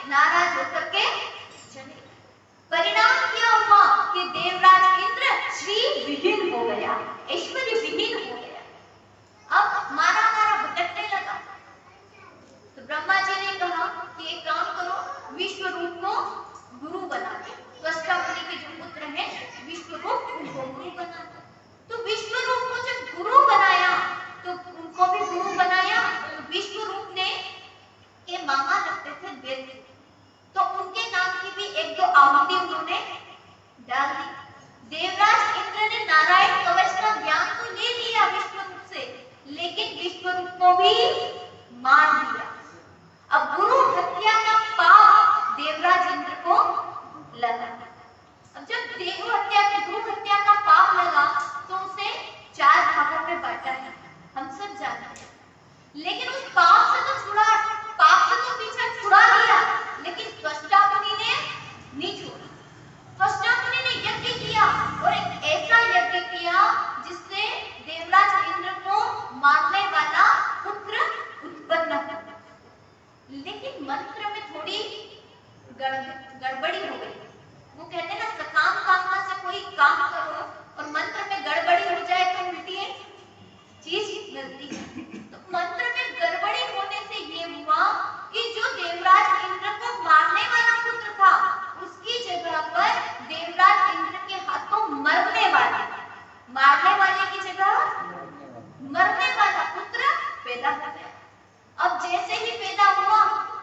नाराज होकर के चले। परिणाम क्या हुआ कि देवराज इंद्र श्री विहीन हो गया, ऐश्वर्य विहीन हो गया। अब मारा भटकने लगा। तो ब्रह्मा जी ने कहा कि एक काम करो, विश्वरूप को गुरु बना दो। त्वष्टा मुनि के जो पुत्र हैं विश्वरूप, उनको गुरु बना दो। तो विश्वरूप को जब गुरु बनाया तो उनको भी गुरु बनाया। तो विश्वरूप ने के मामा लगते थे देव, तो उनके नाम की भी एक दो आहुति उन्होंने डाल दी। देवराज इंद्र ने नारायण कवच का ज्ञान तो ले लिया विश्वरूप से, लेकिन विश्वरूप को भी मार दिया। अब गुरु हत्या का पाप देवराज इंद्र को लगा। अब जब गुरु हत्या का पाप लगा तो उसे 4 भागों में बांटा है, हम सब जानते हैं। लेकिन उस पाप से तो पीछा छुड़ा लिया, लेकिन त्वष्टा मुनि ने नहीं छोड़ा। त्वष्टा मुनि ने यज्ञ किया और एक ऐसा यज्ञ किया जिससे देवराज इंद्र को मारने वाला पुत्र उत्पन्न हुआ। लेकिन मंत्र में थोड़ी गड़बड़ी हो गई। वो कहते हैं ना, सकाम कामना से कोई काम करो और मंत्र में गड़बड़ी हो जाए तो उल्टी चीज मिलती है। तो मंत्र में गड़बड़ी होने से ये हुआ कि जो देवराज इंद्र को मारने वाला पुत्र था, उसकी जगह पर देवराज इंद्र के हाथों मरने वाला, मारने वाले की जगह मरने वाला पुत्र पैदा हो गया। अब जैसे ही पैदा हुआ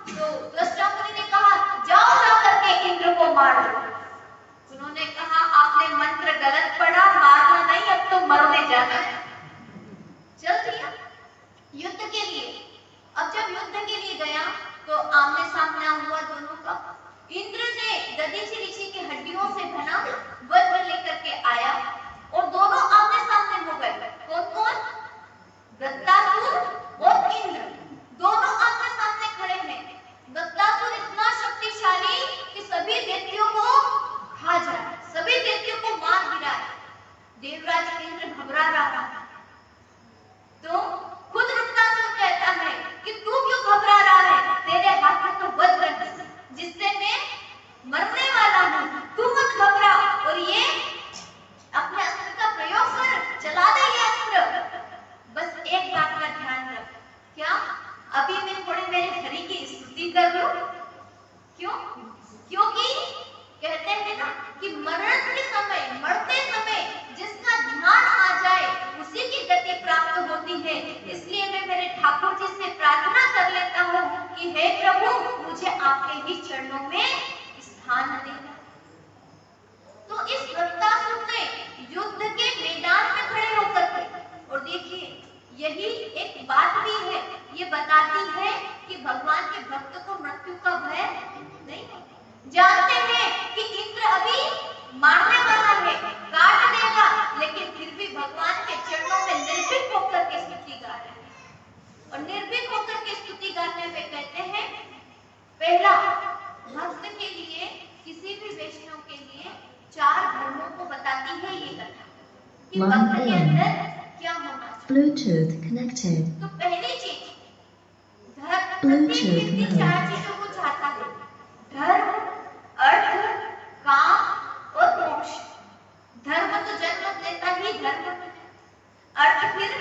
तो त्वष्टा मुनि ने कहा, जाओ जाकर के इंद्र को मार दो। उन्होंने कहा, आपने मंत्र गलत पढ़ा, मारना नहीं, अब तो मरने जाना है। चल दिया युद्ध के लिए। अब जब युद्ध के लिए गया तो आमने सामना हुआ दोनों का। इंद्र ने दधीचि ऋषि की हड्डियों से बना वज्र लेकर के आया और दोनों आमने सामने हो गए। कौन कौन? वृत्तासुर और इंद्र, दोनों आमने सामने खड़े हैं। वृत्तासुर इतना शक्तिशाली कि सभी दैत्यों को खा जाए, सभी दैत्यों को मार गिराए। देवराज इंद्र घबरा रहा है। तो खुद वृत्तासुर कहता है कि तू क्यों घबरा रहा है, तेरे हाथ में तो वज्र है जिससे मैं मरने वाला हूं, तू मत घबरा और ये अपने अस्त्र का प्रयोग कर, चला दे ये अस्त्र। बस एक बात का ध्यान रख, क्या अभी मैं थोड़ी मेरे हरि की स्तुति कर लूं? क्यों? क्योंकि कहते हैं ना कि मरण के समय, मरते समय जिसका ध्यान आ जाए उसी की गति प्राप्त होती है। इसलिए मैं मेरे ठाकुर जी से प्रार्थना कर लेता हूँ कि हे प्रभु, मुझे आपके ही चरणों में स्थान देना। तो इस वृत्तासुर ने युद्ध के मैदान में खड़े होकर के, और देखिए यही एक बात भी है, ये बताती है कि भगवान के भक्त को मृत्यु का भय नहीं है। जानते हैं कि इंद्र अभी मारने वाला है, काट देगा, लेकिन फिर भी भगवान के चरणों में निर्भीक होकर के स्तुति गा रहे हैं। और निर्भीक होकर के स्तुति गाने में कहते हैं, पहला भक्त के लिए, किसी भी वैष्णव के लिए 4 धर्मों को बताती है ये कथा कि भक्त के अंदर क्या होना चाहिए। Bluetooth connected. तो पहली चीज, प्रत्येक व्यक्ति 4 चीजों को चाहता है, धर्म, अर्थ, काम और मोक्ष। धर्म तो जन्म देता ही धर्म, अर्थ फिर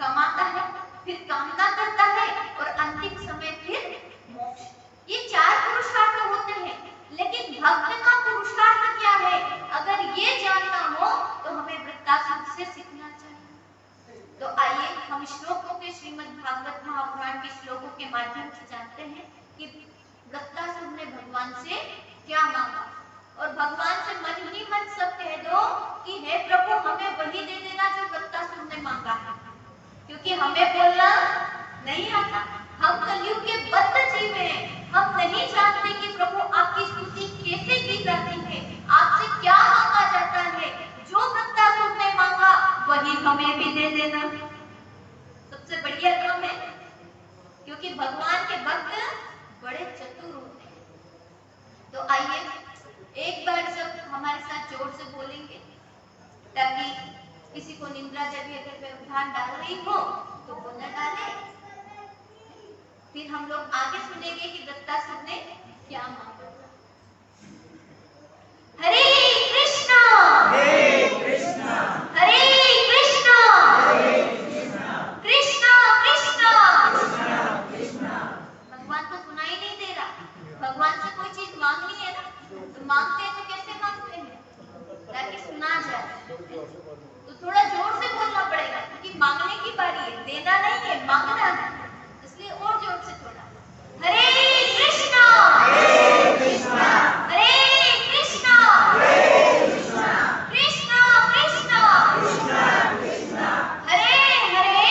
कमाता है, फिर कामना करता है और अंतिम समय फिर मोक्ष। ये 4 पुरुषार्थ होते हैं, लेकिन भक्त का पुरुषार्थ क्या है, अगर ये जानना हो तो हमें वृत्तासुर से सीखना चाहिए। तो आइए हम श्लोकों के, श्रीमद् भागवत महापुराण के श्लोकों के माध्यम से जानते हैं कि वृत्तासुर ने भगवान से क्या मांगा। और भगवान से मन ही मन सब कह दो कि हे प्रभु, हमें वही दे देना जो वृत्तासुर ने मांगा है, क्योंकि हमें बोलना नहीं आता। हम कलयुग के बद्ध जीव हैं, हम नहीं जानते कि प्रभु आपकी स्तुति कैसे की जाती है, आपसे क्या मांगा जाता है। जो वृत्तासुर ने मांगा वही हमें भी दे देना, सबसे बढ़िया काम है, क्योंकि भगवान के भक्त बड़े चतुर होते हैं। तो आइए एक बार सब हमारे साथ जोर से बोलेंगे, ताकि किसी को निंद्रा देवी अगर व्यवधान डाल रही हो तो वो न डाले। फिर हम लोग आगे सुनेंगे कि वृत्तासुर ने क्या मांगते हैं तो कैसे मांगते हैं ताकि सुना जाए, तो थोड़ा जोर से बोलना पड़ेगा क्योंकि मांगने की बारी है, देना नहीं है, मांगना है, इसलिए और जोर से थोड़ा हरे कृष्णा हरे कृष्णा हरे कृष्णा कृष्णा कृष्णा कृष्णा हरे हरे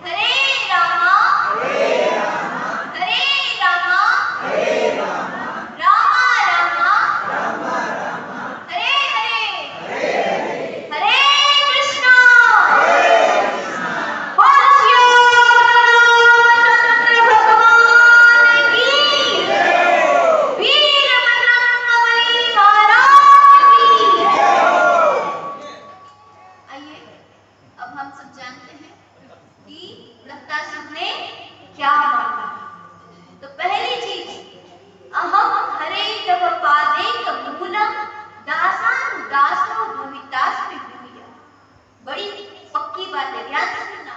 हरे रामा हरे रामा रामा रामा हरे हरे हरे कृष्णा बोल श्री रामचंद्र भगवान की वीर बजरंगबली महाराज की। आइए अब हम सब जानते हैं कि वृत्तासुर ने क्या मांगा। तो पहली चीज अहम हरे तव पादे मूलम दासानुदासो भवितास्मि भूया। बड़ी पक्की बात है, ध्यान से सुनना।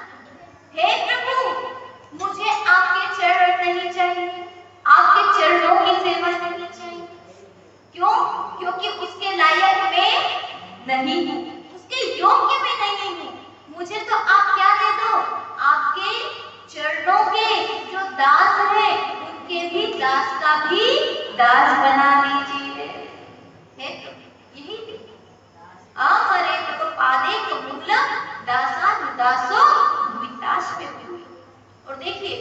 हे प्रभु मुझे आपके चरण नहीं चाहिए, आपके चरणों की सेवा नहीं चाहिए। क्यों? क्योंकि उसके लायक मैं नहीं हूँ, उसके योग्य मैं नहीं हूँ। मुझे तो आप क्या दे दो, आपके चरणों के जो दास हैं उनके भी दास का भी दास बना दीजिए। है यही अमरे तव पादे मूलम दासानुदासो भवितास्मि भूया। और देखिए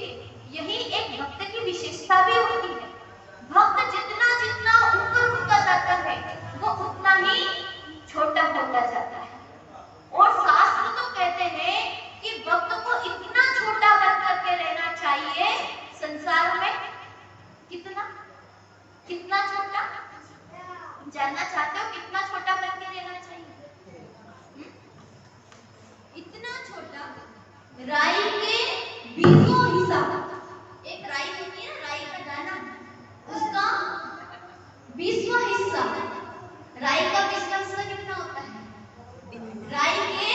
यही एक भक्त की विशेषता भी होती है। भक्त जितना जितना ऊपर उठता जाता है वो उतना ही छोटा होता जाता है। और शास्त्र तो कहते हैं कि भक्त को इतना छोटा बन करके रहना चाहिए संसार में। कितना कितना छोटा जानना चाहते हो? कितना छोटा बन के रहना चाहिए? इतना छोटा राई के 20 हिस्सा, एक राई होती है ना, राई का दाना, उसका 20वां हिस्सा। राई का 20वां हिस्सा कितना होता है? राई के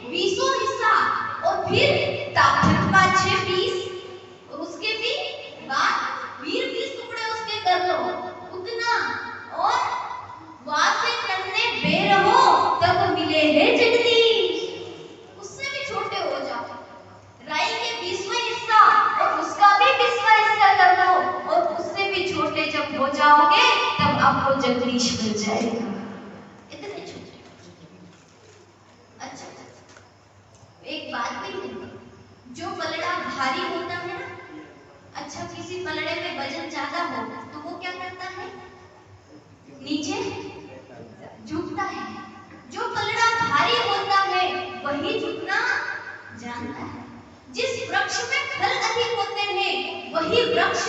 20 हिस्सा और फिर 5-6 पीस, और उसके भी बाद 20 टुकड़े उसके कर लो उतना। और वासे करने बेरहो तब मिले है जगदीश। उससे भी छोटे हो जाओ, राई के 20वां हिस्सा और उसका भी 20वां हिस्सा कर लो, और उससे भी छोटे जब हो जाओगे तब आपको जगदीश मिल जाएगा। इतने छोटे। अच्छा एक बात भी है, जो पलड़ा भारी होता है ना, अच्छा किसी पलड़े में वजन ज्यादा हो तो वो क्या करता है? नीचे झुकता है। जो पलड़ा भारी होता है वही झुकना जानता है। जिस वृक्ष में फल अधिक होते हैं वही वृक्ष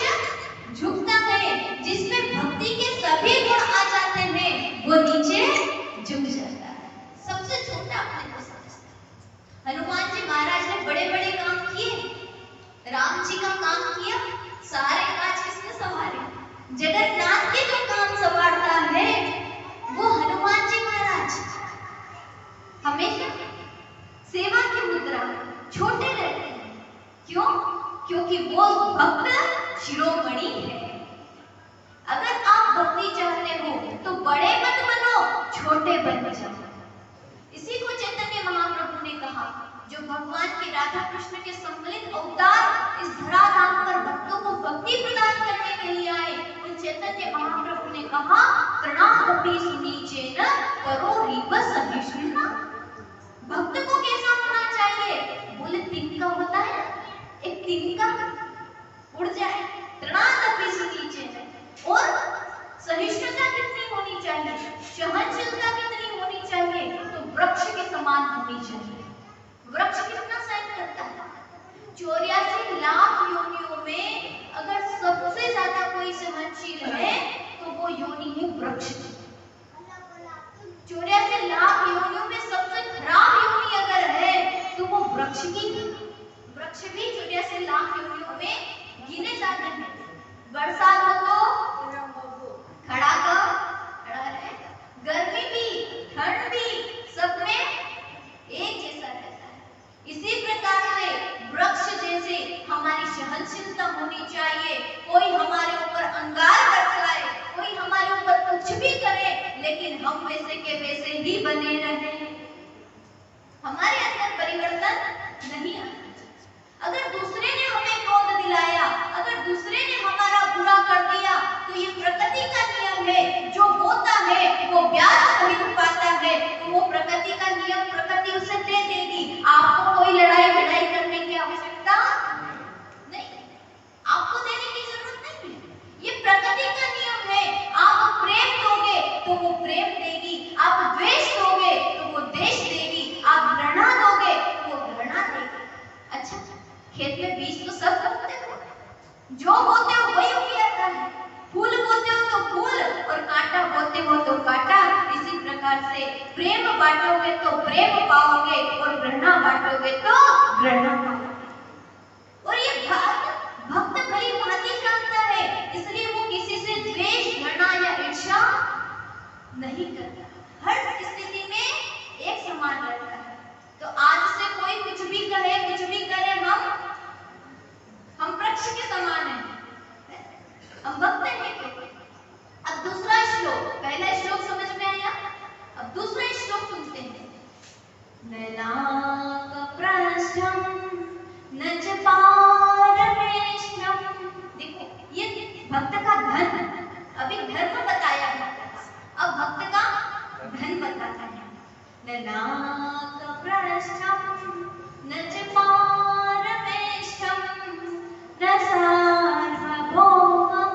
झुकता है। जिसमें भक्ति के सभी गुण आ जाते हैं वो नीचे झुक जाता है। सबसे छोटा अपने को समझता है। हनुमान जी महाराज ने बड़े बड़े काम किए, राम जी का काम किया, सारे काज किसने संभाले? जगन्नाथ के जो काम संभालता है वो हनुमान जी महाराज। हमेशा सेवा की मुद्रा छोटे रहते हैं। क्यों? क्योंकि वो भक्त शिरोमणि है। अगर आप भक्ति चाहते हो तो बड़े मत बनो, छोटे बन जाओ। इसी को चैतन्य महाप्रभु ने कहा, जो भगवान के राधा कृष्ण के सम्मिलित अवतार इस धराधाम पर भक्तों को भक्ति प्रदान करने के लिए आए, उन चैतन्य महाप्रभु ने कहा, तृणादपि सुनीचेन करो रीव सहिष्णुना। भक्त को कैसा होना चाहिए? बोले तिनका होता है, एक तिनका उड़ जाए, तृणादपि सुनीचेन। और सहिष्णुता कितनी होनी चाहिए? सहनशीलता कितनी होनी चाहिए? तो वृक्ष के समान होनी चाहिए। वृक्ष कितना सहन करता है? 84 लाख योनियों में अगर सबसे ज्यादा कोई सहनशील है तो वो योनि है वृक्ष। 84 लाख योनियों में सबसे खराब योनि अगर है तो वो वृक्ष की। वृक्ष भी 84 लाख योनियों में गिने जाते हैं। बरसात हो तो खड़ा रहेगा, गर्मी भी ठंड भी सब में एक जैसा रहता है। इसी प्रकार से वृक्ष जैसे हमारी सहनशीलता होनी चाहिए। कोई हमारे ऊपर अंगार बरसाए, कोई हम वैसे के वैसे ही बने रहे, हमारे अंदर परिवर्तन नहीं आता। अगर दूसरे ने हमें क्रोध दिलाया, अगर दूसरे ने हमारा बुरा कर दिया, तो ये प्रकृति का नियम है, जो होता है वो ब्याज सहित पाता है। तो वो प्रकृति का नियम प्रकृति उसे दे देगी। आपको कोई लड़ाई भिड़ाई करने की आवश्यकता नहीं, आपको देने की जरूरत नहीं है। ये प्रकृति का नियम है। आप प्रेम दोगे तो वो प्रेम देगी, आप द्वेष दोगे तो वो द्वेष देगी, आप घृणा दोगे तो वो घृणा देगी। अच्छा, खेत में बीज तो सब बोते हो, जो बोते हो वही उग आता है। फूल बोते हो तो फूल, और कांटा बोते हो तो कांटा। इसी प्रकार से प्रेम बांटोगे तो प्रेम पाओगे, और घृणा बांटोगे तो घृणा पाओगे। और ये भक्त भली भांति जानता है, इसलिए वो किसी से द्वेष, घृणा या ईर्ष्या नहीं करता, हर स्थिति में एक समान रहता है। तो आज से कोई कुछ भी कहे, कुछ भी करे, हम वृक्ष के समान हैं, हम भक्त हैं। अब दूसरा श्लोक, पहला श्लोक समझ में आया, अब दूसरा श्लोक सुनते हैं। नैलाकपृष्ठं न च पारमेष्ठ्यं। देखो, ये भक्त का धन, अभी धर्म बताया भक्त का, अब भक्त का धन बताता है। नैलाकपृष्ठं न च पारमेष्ठ्यं, न सार्वभौमं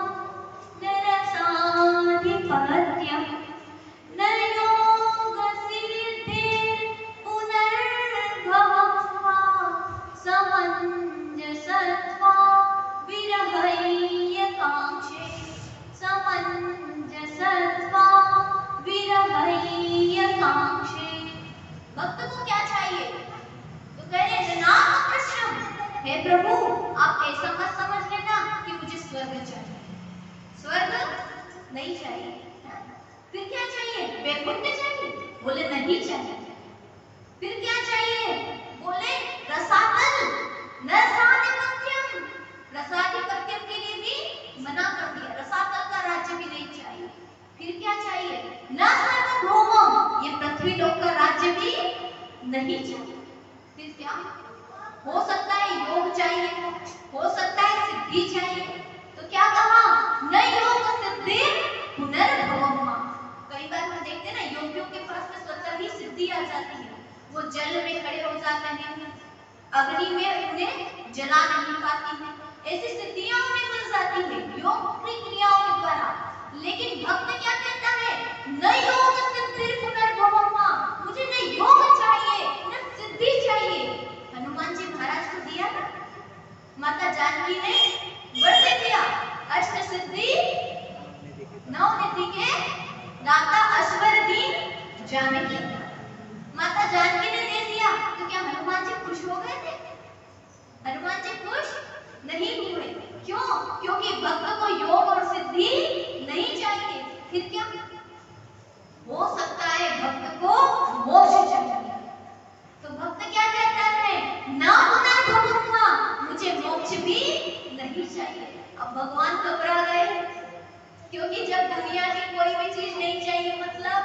न रसाधिपत्यं, न योगसिद्धिर्पुनर्भवं वा समञ्जसत्वा विरहय्यकाङ्क्षे, समञ्जसत्वा विरहय्यकाङ्क्षे। भक्त को क्या चाहिए? तो कह रहे हैं नामकृष्णम, हे प्रभु आप ऐसा मत समझ लेना कि मुझे स्वर्ग चाहिए, स्वर्ग नहीं चाहिए। फिर क्या चाहिए? वैकुंठ चाहिए? बोले नहीं चाहिए। फिर क्या चाहिए? बोले रसातल, नरसाधिपत्यम, रसाधिपत्यम के लिए भी मना कर दिया, रसातल का राज्य भी नहीं चाहिए। फिर क्या चाहिए? न सार्वभौमम, ये पृथ्वी लोक का राज्य भी नहीं चाहिए। फिर क्या हो सकता है? योग चाहिए, हो सकता है सिद्धि चाहिए। तो क्या कहा? न योग सिद्धि पुनर्भवम। कई बार हम देखते हैं ना, योगियों के पास में स्वतः ही सिद्धि आ जाती है, वो जल में खड़े हो जाते हैं, अग्नि में उन्हें जला नहीं पाती है, ऐसी सिद्धियां उन्हें मिल जाती है योग की क्रियाओं के द्वारा। लेकिन भक्त क्या कहता है? न योग सिद्धि पुनर्भवम, मुझे न योग चाहिए न सिद्धि चाहिए। हनुमान जी महाराज को दिया ना, माता जानकी ने वर दे दिया, अष्ट सिद्धि नौ निधि के दाता अश्वर दीन जानकी। माता जानकी ने दे दिया, तो क्या हनुमान जी खुश हो गए थे? हनुमान जी खुश नहीं हुए। क्यों? क्योंकि भक्त को योग और सिद्धि नहीं चाहिए। फिर क्या हो सकता है? भक्त को मोक्ष चाहिए। तो भक्त क्या कहता है? ना पुनर्भवम, मुझे मोक्ष भी नहीं चाहिए। अब भगवान घबरा गए, क्योंकि जब दुनिया की कोई भी चीज नहीं चाहिए, मतलब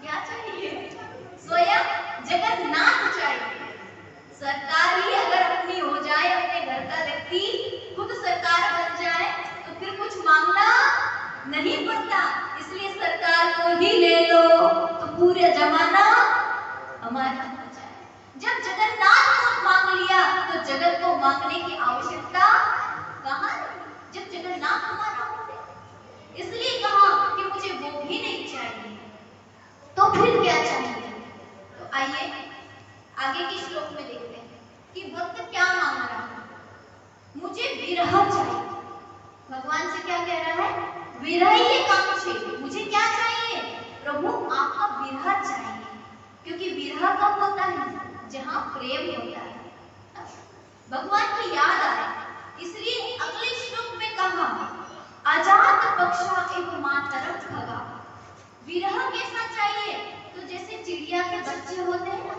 क्या चाहिए? स्वयं जगन्नाथ चाहिए। सरकार ही अगर अपनी हो जाए, अपने घर का व्यक्ति खुद सरकार बन जाए, तो फिर कुछ मांगना नहीं पड़ता। इसलिए सरकार को ही ले लो तो पूरा जमाना हमारा हो जाए। जब जगन्नाथ को मांग लिया तो जगत को मांगने की आवश्यकता कहाँ रही? जब जगन्नाथ हमारा हो गया। इसलिए कहा कि मुझे वो भी नहीं चाहिए। तो फिर क्या चाहिए? तो आइए आगे के श्लोक में देखते हैं कि भक्त क्या मांग रहा है। मुझे विरह चाहिए। भगवान से क्या कह रहा है? विरहय्यकाङ्क्षे, मुझे क्या चाहिए? प्रभु आपका विरह चाहिए। क्योंकि विरह कब होता है? जहां प्रेम होता है, भगवान की याद आए। इसलिए अगले श्लोक में कहा अजात पक्षा एवं मातरम खगा। विरह कैसा चाहिए? तो जैसे चिड़िया के बच्चे होते हैं ना,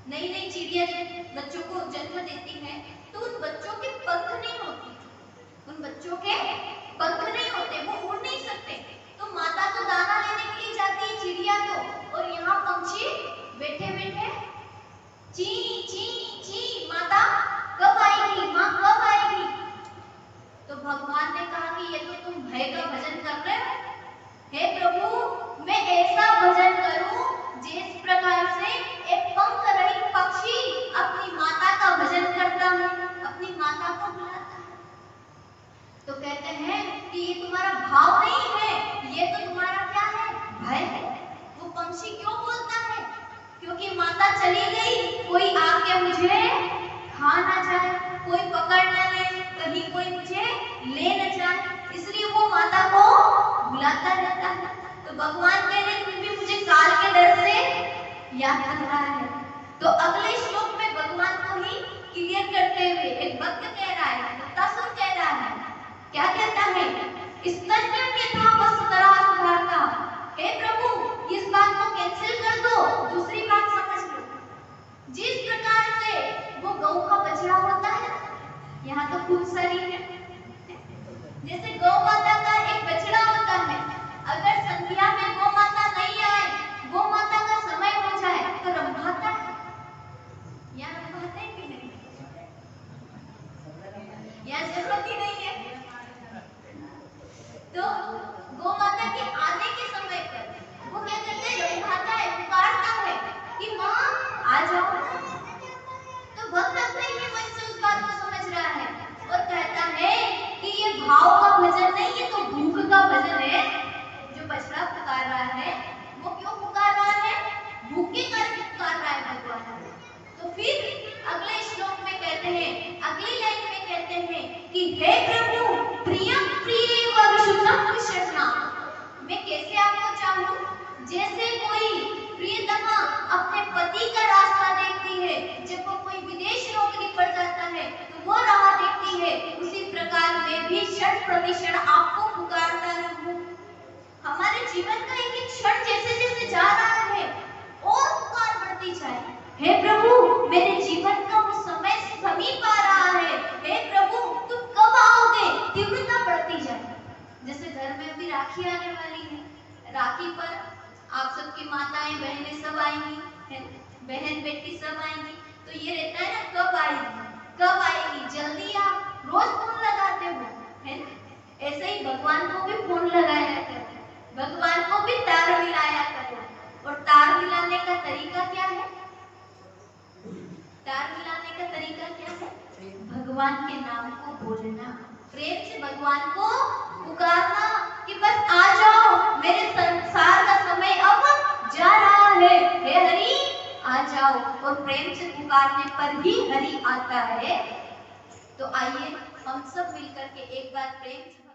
नई नई चिड़िया जब बच्चों को जन्म देती है तो उन बच्चों के पंख नहीं होते, उन बच्चों के पंख नहीं होते, वो उड़ नहीं सकते। तो माता तो दाना लेने के लिए ची ची ची, माता कब आएगी, माँ कब आएगी। तो भगवान ने कहा कि ये तो तुम भय का भजन कर रहे हो। हे प्रभु, मैं ऐसा भजन करूं जिस प्रकार से एक पंख रहित पक्षी अपनी माता का भजन करता है, अपनी माता को बुलाता है। तो कहते हैं कि ये तुम्हारा भाव नहीं है, ये तो तुम्हारा क्या है, भय है। वो पक्षी क्यों बोलता है, क्योंकि माता चली गई, कोई आके मुझे खा ना जाए, कोई पकड़ ना ले, कहीं कोई मुझे ले न जाए, इसलिए वो माता को बुलाता रहता है। तो भगवान कह रहे तुम भी मुझे काल के डर से याद कर रहा है। तो अगले श्लोक में भगवान को ही क्लियर करते हुए एक भक्त कह रहा है, मुक्तासुर कह रहा है, क्या कहता है, स्तन्यम यथा वसुतरा सुधारता। हे प्रभु, इस बात को कैंसिल कर दो, दूसरी बात समझ लो। जिस प्रकार से वो गौ का बछड़ा होता है, यहाँ तो खूब सारी है, जैसे गौ माता का एक बछड़ा होता है, अगर संध्या में गौ माता नहीं आए, गौ माता का समय हो जाए तो रंभाता है, या रंभाते हैं कि नहीं, या जरूरत ही नहीं है। तो गौ माता के आने के समय पर वो क्या करते हैं, रंभाता है, पुकारता है कि माँ आ जाओ। तो भक्त अपने ही मन से उस बात को समझ रहा है और कहता है कि ये भाव का भजन नहीं, ये तो भूख का भजन है। जो बछड़ा पुकार रहा है वो क्यों पुकार रहा है, भूख के कारण पुकार रहा है भगवान। तो फिर अगले श्लोक में कहते हैं, अगली लाइन में कहते हैं कि हे प्रभु, प्रियम प्रियेव विशुद्धम विशरणा। मैं कैसे आपको चाहूं, जैसे कोई प्रियतमा अपने पति का रास्ता देखती है, जब वो कोई विदेश नौकरी पर जाता है तो वो राह देखती है, उसी प्रकार मैं भी क्षण प्रतिक्षण आपको पुकारता रहूं। हमारे जीवन का एक एक क्षण जैसे जैसे जा रहा है और पुकार बढ़ती जाए, हे प्रभु मेरे जीवन का वो समय समीप आ रहा है, हे प्रभु तुम कब आओगे, तीव्रता बढ़ती जाए। जैसे घर में अभी राखी आने वाली है, राखी पर आप सबकी माताएं बहनें सब आएंगी, है बहन बेटी सब आएंगी, तो ये रहता है ना कब आएगी कब आएगी, जल्दी आप रोज फोन लगाते हो, है ना। ऐसे ही भगवान को भी फोन लगाया करो, भगवान को भी तार मिलाया करो। और तार मिलाने का तरीका क्या है, तार मिलाने का तरीका क्या है, भगवान के नाम को बोलना, प्रेम से भगवान को पुकारना कि बस आ जाओ, मेरे संसार का समय अब जा रहा है, हे हरि आ जाओ। और प्रेम से पुकारने पर ही हरि आता है। तो आइए हम सब मिलकर के एक बार प्रेम से